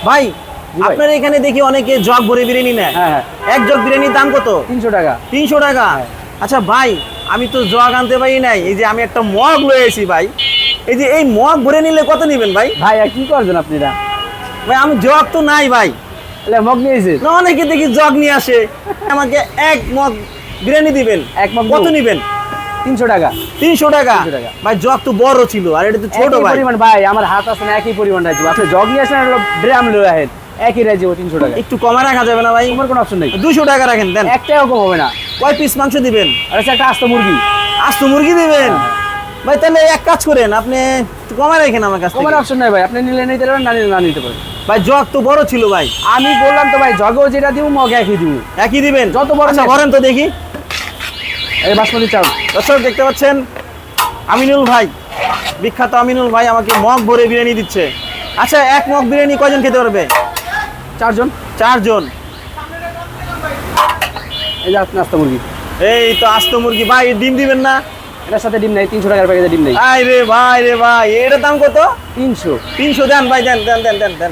ভাই আপনার এখানে দেখি অনেকে জগ ভরে বিরিয়ানি নেয়। হ্যাঁ এক জগ বিরিয়ানির দাম কত? 300 টাকা। 300 টাকা। আচ্ছা ভাই, আমি তো জগ আনতে পারি নাই, এই যে আমি একটা মগ লয়ে এসেছি ভাই, এই যে এই মগ ভরে নিলে কত নেবেন ভাই? ভাই আর কি করবেন আপনারা? ভাই আমি জগ তো নাই ভাই। তাহলে মগ নিয়েছে না, অনেকে দেখি জগ নিয়ে আসে। আমাকে এক মগ বিরিয়ানি দিবেন। এক মগ কত নেবেন? 300 টাকা। 300 টাকা। 300 টাকা। ভাই জগ তো বড় ছিল আর এটা তো ছোট একই ভাই। পরিমাণ ভাই, আমার হাত আছে না, একই পরিমাণ রাখবো। আপনি জগ নিয়ে আসেন আর ড্রাম লয়ে আহেন, একই রাখবো 300 টাকা। একটু কমে রাখা যাবে না ভাই? তোমার কোনো অপশন নেই। 200 টাকা রাখেন দেন। একটাও কম হবে না। কয় পিস মাংস দিবেন? আর হচ্ছে একটা আস্ত মুরগি। আস্ত মুরগি দিবেন? ভাই তাহলে এক কাজ করেন, আপনি একটু কমে রাখেন আমার কাছ তোমার থেকে। অপশন নাই ভাই, আপনি নিলে নিতে পারবেন, না নিলে না নিতে পারবেন। ভাই জগ তো বড় ছিল ভাই। আমি বললাম তো ভাই, জগও যেটা দিব মগ একই দিব। একই দিবেন? যত বড় আচ্ছা নেন। করেন তো দেখি। এই বাসমতি চাউল। দর্শক দেখতে পাচ্ছেন আমিনুল ভাই, বিখ্যাত আমিনুল ভাই আমাকে মগ ভরে বিরিয়ানি দিচ্ছে। আচ্ছা এক মগ বিরিয়ানি কয়জন খেতে পারবে? 4 জন। 4 জন। এই যে আপনার আস্ত মুরগি। এই তো আস্ত মুরগি। ভাই ডিম দিবেন না? এটার সাথে ডিম নাই, 300 টাকার প্যাকেজে ডিম নেই। আই রে ভাই, এটার দাম কত? 300। 300 দেন ভাই, দেন দেন দেন দেন দেন।